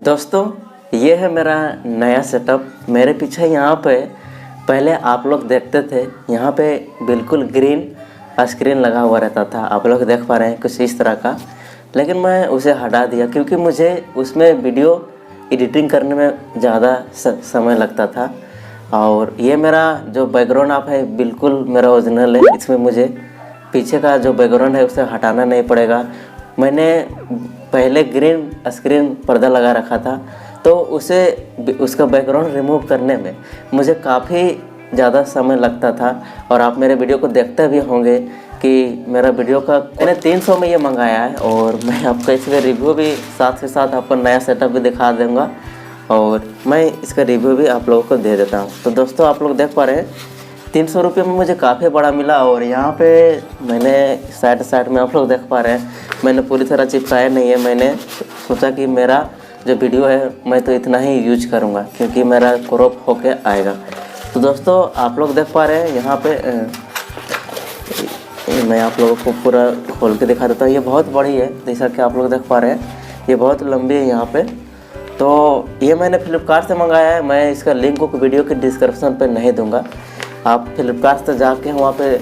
दोस्तों, ये है मेरा नया सेटअप। मेरे पीछे यहाँ पे पहले आप लोग देखते थे, यहाँ पे बिल्कुल ग्रीन स्क्रीन लगा हुआ रहता था। आप लोग देख पा रहे हैं कुछ इस तरह का, लेकिन मैं उसे हटा दिया क्योंकि मुझे उसमें वीडियो एडिटिंग करने में ज़्यादा समय लगता था। और ये मेरा जो बैकग्राउंड आप है बिल्कुल मेरा ओरिजिनल है। इसमें मुझे पीछे का जो बैकग्राउंड है उसे हटाना नहीं पड़ेगा। मैंने पहले ग्रीन स्क्रीन पर्दा लगा रखा था, तो उसका बैकग्राउंड रिमूव करने में मुझे काफ़ी ज़्यादा समय लगता था। और आप मेरे वीडियो को देखते भी होंगे कि मेरा वीडियो का मैंने 300 में ये मंगाया है। और मैं आपको इसका रिव्यू भी साथ के साथ आपको नया सेटअप भी दिखा दूँगा और मैं इसका रिव्यू भी आप लोगों को दे देता हूँ। तो दोस्तों, आप लोग देख पा रहे हैं 300 रुपये में मुझे काफ़ी बड़ा मिला। और यहाँ पे मैंने साइड में आप लोग देख पा रहे हैं, मैंने पूरी तरह चिपकाया नहीं है। मैंने सोचा कि मेरा जो वीडियो है मैं तो इतना ही यूज करूँगा क्योंकि मेरा क्रॉप होके आएगा। तो दोस्तों, आप लोग देख पा रहे हैं यहाँ पे मैं आप लोगों को पूरा खोल के दिखा देता हूँ। ये बहुत बड़ी है, जैसा कि आप लोग देख पा रहे हैं, ये बहुत लंबी है यहाँ पे। तो ये मैंने फ्लिपकार्ट से मंगाया है। मैं इसका लिंक को वीडियो के डिस्क्रिप्शन पे नहीं दूंगा। आप फ्लिपकार्ट से जाके वहाँ पे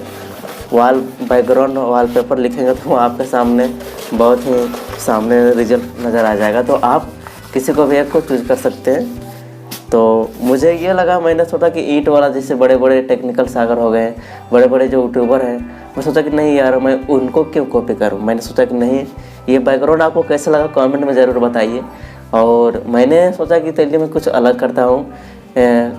बैकग्राउंड वॉलपेपर लिखेंगे तो आपके सामने बहुत ही सामने रिजल्ट नज़र आ जाएगा। तो आप किसी को भी एक को चूज कर सकते हैं। तो मुझे ये लगा, मैंने सोचा कि ईंट वाला जैसे बड़े बड़े टेक्निकल सागर हो गए, बड़े बड़े जो यूट्यूबर हैं, मैं सोचा कि नहीं यार, मैं उनको क्यों कॉपी करूँ। मैंने सोचा कि नहीं, ये बैकग्राउंड आपको कैसा लगा कमेंट में ज़रूर बताइए। और मैंने सोचा कि चलिए मैं कुछ अलग करता हूँ।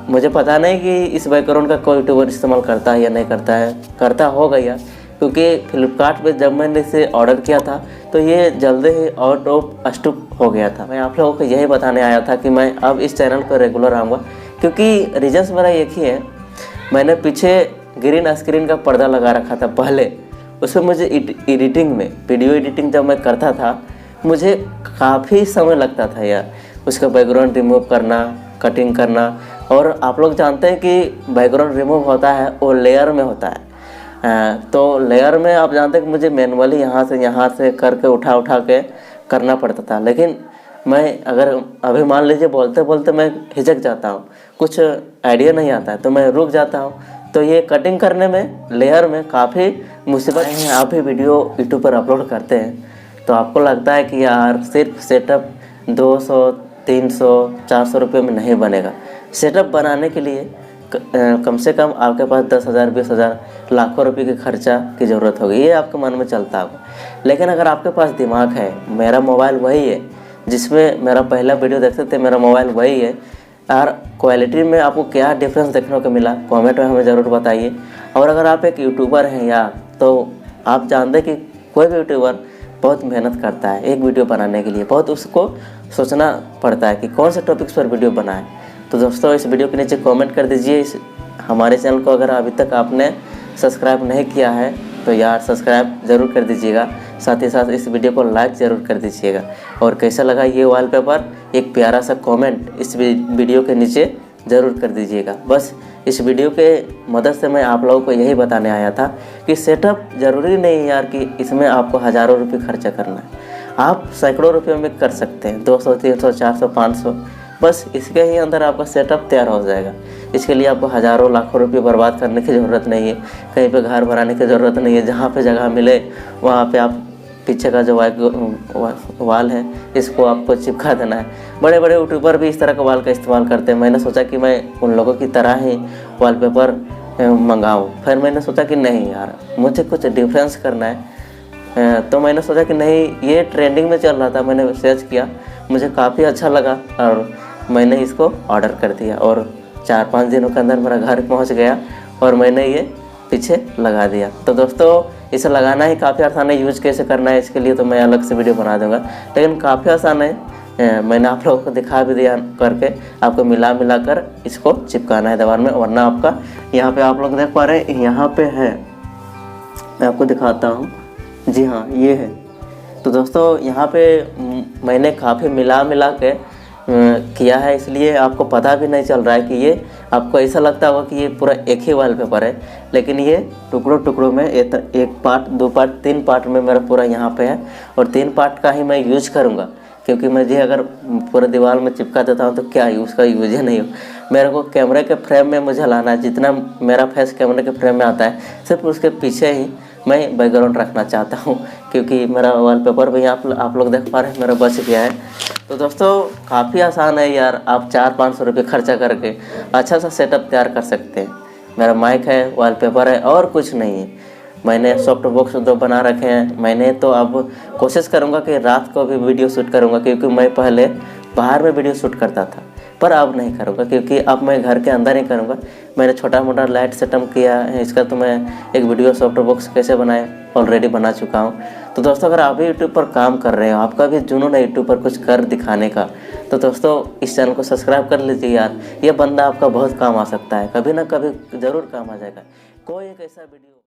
मुझे पता नहीं कि इस बैकग्राउंड का कोई यूट्यूबर इस्तेमाल करता है या नहीं करता है, करता होगा या, क्योंकि फ्लिपकार्ट पे जब मैंने इसे ऑर्डर किया था तो ये जल्दी ही आउट ऑफ स्टॉक हो गया था। मैं आप लोगों को यही बताने आया था कि मैं अब इस चैनल पर रेगुलर आऊँगा, क्योंकि रीजन्स मेरा एक ही है। मैंने पीछे ग्रीन स्क्रीन का पर्दा लगा रखा था पहले, उसमें मुझे एडिटिंग में वीडियो एडिटिंग जब मैं करता था मुझे काफ़ी समय लगता था यार, उसका बैकग्राउंड रिमूव करना, कटिंग करना। और आप लोग जानते हैं कि बैकग्राउंड रिमूव होता है वो लेयर में होता है। तो लेयर में आप जानते हैं कि मुझे मैनुअली यहाँ से करके उठा के करना पड़ता था। लेकिन मैं अगर अभी मान लीजिए बोलते बोलते मैं हिचक जाता हूँ, कुछ आइडिया नहीं आता है तो मैं रुक जाता हूँ। तो ये कटिंग करने में लेयर में काफ़ी मुसीबत है। आप ही वीडियो यूट्यूब पर अपलोड करते हैं तो आपको लगता है कि यार सिर्फ सेटअप 200, 300, 400 रुपये में नहीं बनेगा। सेटअप बनाने के लिए कम से कम आपके पास 10,000, 20,000, लाखों रुपए के खर्चा की ज़रूरत होगी, ये आपके मन में चलता होगा। लेकिन अगर आपके पास दिमाग है, मेरा मोबाइल वही है जिसमें मेरा पहला वीडियो देखते थे, मेरा मोबाइल वही है यार। क्वालिटी में आपको क्या डिफरेंस देखने को मिला कमेंट में हमें ज़रूर बताइए। और अगर आप एक यूट्यूबर हैं यार, तो आप जानते हैं कि कोई भी यूट्यूबर बहुत मेहनत करता है एक वीडियो बनाने के लिए, बहुत उसको सोचना पड़ता है कि कौन से टॉपिक्स पर वीडियो बनाए। तो दोस्तों, इस वीडियो के नीचे कमेंट कर दीजिए। हमारे चैनल को अगर अभी तक आपने सब्सक्राइब नहीं किया है तो यार सब्सक्राइब ज़रूर कर दीजिएगा। साथ ही साथ इस वीडियो को लाइक ज़रूर कर दीजिएगा। और कैसा लगा ये वॉलपेपर, एक प्यारा सा कमेंट इस वीडियो के नीचे ज़रूर कर दीजिएगा। बस इस वीडियो के मदद से मैं आप लोगों को यही बताने आया था कि सेटअप ज़रूरी नहीं यार कि इसमें आपको हज़ारों रुपये खर्चा करना है। आप सैकड़ों रुपये में कर सकते हैं, 200, 300, 400, 500, बस इसके ही अंदर आपका सेटअप तैयार हो जाएगा। इसके लिए आपको हज़ारों लाखों रुपये बर्बाद करने की ज़रूरत नहीं है, कहीं पे घर बनाने की ज़रूरत नहीं है। जहाँ पे जगह मिले वहाँ पे आप पीछे का जो वाल है इसको आपको चिपका देना है। बड़े बड़े यूट्यूबर भी इस तरह का वाल का इस्तेमाल करते हैं। मैंने सोचा कि मैं उन लोगों की तरह ही वॉलपेपर मंगाऊँ। फिर मैंने सोचा कि नहीं यार, मुझे कुछ डिफरेंस करना है। तो मैंने सोचा कि नहीं, ये ट्रेंडिंग में चल रहा था, मैंने सर्च किया, मुझे काफ़ी अच्छा लगा और मैंने इसको ऑर्डर कर दिया। और 4-5 दिनों के अंदर मेरा घर पहुंच गया और मैंने ये पीछे लगा दिया। तो दोस्तों, इसे लगाना ही काफ़ी आसान है। यूज कैसे करना है इसके लिए तो मैं अलग से वीडियो बना दूंगा, लेकिन काफ़ी आसान है। मैंने आप लोगों को दिखा भी दिया करके, आपको मिला कर इसको चिपकाना है दीवार में, वरना आपका यहाँ पे आप लोग देख पा रहे हैं, यहाँ पे है, मैं आपको दिखाता हूँ। जी हाँ, ये है। तो दोस्तों, यहाँ पे मैंने काफ़ी मिला के किया है, इसलिए आपको पता भी नहीं चल रहा है कि ये, आपको ऐसा लगता होगा कि ये पूरा एक ही वॉलपेपर है, लेकिन ये टुकड़ों में एक पार्ट, 2 पार्ट, 3 पार्ट में मेरा पूरा यहाँ पे है। और 3 पार्ट का ही मैं यूज करूँगा क्योंकि मुझे अगर पूरे दीवार में चिपका देता हूँ तो क्या ही उसका यूज ही नहीं हो। मेरे को कैमरे के फ्रेम में मुझे लाना है, जितना मेरा फेस कैमरे के फ्रेम में आता है सिर्फ उसके पीछे ही मैं बैकग्राउंड रखना चाहता हूँ, क्योंकि मेरा वॉलपेपर भी आप लोग देख पा रहे हैं मेरा बच गया है। तो दोस्तों काफ़ी आसान है यार, आप 400-500 रुपये खर्चा करके अच्छा सा सेटअप तैयार कर सकते हैं। मेरा माइक है, वॉलपेपर है और कुछ नहीं है। मैंने सॉफ्ट बॉक्स 2 बना रखे हैं। मैंने तो अब कोशिश करूँगा कि रात को भी वीडियो शूट करूँगा, क्योंकि मैं पहले बाहर में वीडियो शूट करता था, पर अब नहीं करूँगा क्योंकि अब मैं घर के अंदर ही करूँगा। मैंने छोटा मोटा लाइट सेटअप किया है, इसका तो मैं एक वीडियो सॉफ्ट बॉक्स कैसे बनाए ऑलरेडी बना चुका हूँ। तो दोस्तों अगर आप भी यूट्यूब पर काम कर रहे हो, आपका भी जुनून है यूट्यूब पर कुछ कर दिखाने का, तो दोस्तों इस चैनल को सब्सक्राइब कर लीजिए यार। ये बंदा आपका बहुत काम आ सकता है, कभी ना कभी ज़रूर काम आ जाएगा। कोई एक ऐसा वीडियो